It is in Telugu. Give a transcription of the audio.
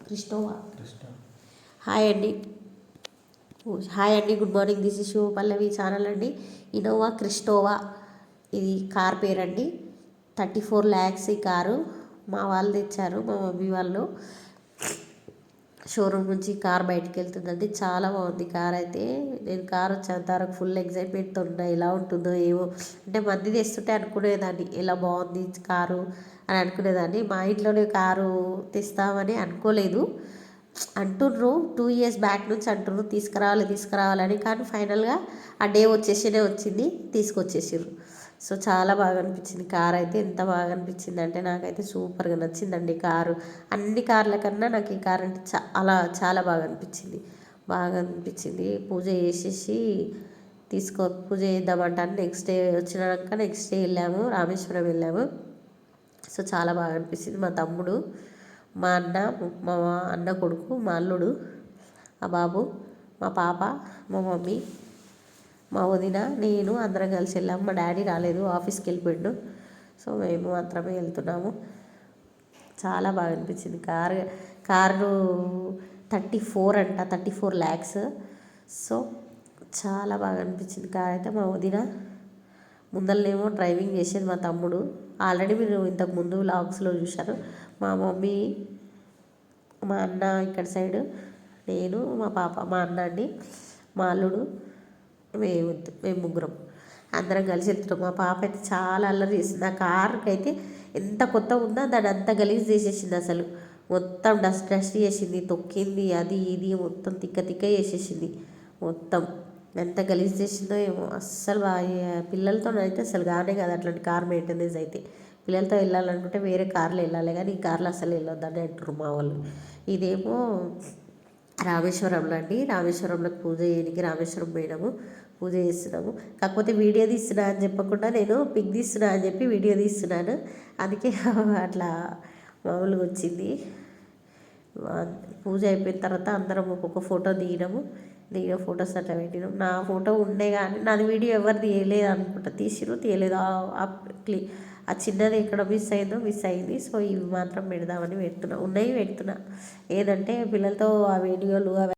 క్రిస్టోవా. హాయ్ అండి. Good morning. This is Shiva Pallavi channel అండి. ఇన్నోవా క్రిస్టోవా ఇది కార్ పేరండి. 34 lakhs ఈ కారు. మా వాళ్ళు తెచ్చారు, మా మమ్మీ వాళ్ళు. షోరూమ్ నుంచి కార్ బయటకు వెళ్తుందండి. చాలా బాగుంది కార్ అయితే. నేను కార్ వచ్చేంత వరకు ఫుల్ ఎగ్జైట్మెంట్తో ఉన్నా, ఎలా ఉంటుందో ఏమో. అంటే మంది తెస్తుంటే అనుకునేదాన్ని ఎలా బాగుంది కారు అని అనుకునేదాన్ని. మా ఇంట్లోనే కారు తెస్తామని అనుకోలేదు. అంటుర్రు 2 years బ్యాక్ నుంచి అంటుర్రు తీసుకురావాలని. కానీ ఫైనల్గా ఆ డే వచ్చింది, తీసుకొచ్చేసారు. సో చాలా బాగా అనిపించింది కార్ అయితే. ఎంత బాగా అనిపించింది అంటే నాకైతే సూపర్గా నచ్చిందండి కారు. అన్ని కార్ల కన్నా నాకు ఈ కార్ అంటే చాలా బాగా అనిపించింది. పూజ చేసేసి పూజ చేద్దామంటాను. నెక్స్ట్ డే వెళ్ళాము, రామేశ్వరం వెళ్ళాము. సో చాలా బాగా అనిపించింది. మా తమ్ముడు, మా అన్న కొడుకు, మా అల్లుడు, మా బాబు, మా పాప, మా మమ్మీ, మా వదిన, నేను అందరం కలిసి వెళ్ళాము. మా డాడీ రాలేదు, ఆఫీస్కి వెళ్ళిపోయాడు. సో మేము మాత్రమే వెళ్తున్నాము. చాలా బాగా అనిపించింది కారు 34 lakhs. సో చాలా బాగా అనిపించింది కార్ అయితే. మా వదిన ముందరనేమో డ్రైవింగ్ చేసేది మా తమ్ముడు. ఆల్రెడీ మీరు ఇంతకు ముందు వ్లాగ్స్లో చూశారు. మా మమ్మీ, మా అన్న ఇక్కడ సైడు, నేను, మా పాప, మా అన్న అండి, మా అల్లుడు, మేము ముగ్గురం అందరం కలిసి వెళ్తున్నాం. మా పాప అయితే చాలా అల్లరి చేసింది. ఆ కార్కి అయితే ఎంత కొత్తగా ఉందో దాన్ని అంత గలీజ్ చేసేసింది. అసలు మొత్తం డస్ట్ చేసింది, తొక్కింది, అది ఇది మొత్తం తిక్క చేసేసింది. మొత్తం ఎంత గలీజ్ చేసిందో ఏమో. అస్సలు పిల్లలతో అయితే అసలు కానే కాదు అట్లాంటి కార్ మెయింటెనెన్స్ అయితే. పిల్లలతో వెళ్ళాలనుకుంటే వేరే కార్లో వెళ్ళాలి, కానీ ఈ కార్లో అసలు వెళ్ళొద్దని అంటారు మా వాళ్ళు. ఇదేమో రామేశ్వరంలో అండి. రామేశ్వరంలో పూజ చేయడానికి రామేశ్వరం పోయినాము, పూజ చేస్తున్నాము. కాకపోతే వీడియో తీస్తున్నా అని చెప్పకుండా నేను పిక్ తీస్తున్నా అని చెప్పి వీడియో తీస్తున్నాను. అందుకే అట్లా మామూలుగా వచ్చింది. పూజ అయిపోయిన తర్వాత అందరం ఒక్కొక్క ఫోటో దిగిన ఫొటోస్ అట్లా పెట్టినాం. నా ఫోటో ఉండే కానీ నాది వీడియో ఎవరు తీయలేదు అనుకుంటా. తీయలేదు. ఆ చిన్నది ఎక్కడ మిస్ అయింది. సో ఇవి మాత్రం పెడదామని పెడుతున్నా. ఉన్నాయి పెడుతున్నా. ఏదంటే పిల్లలతో ఆ వీడియోలు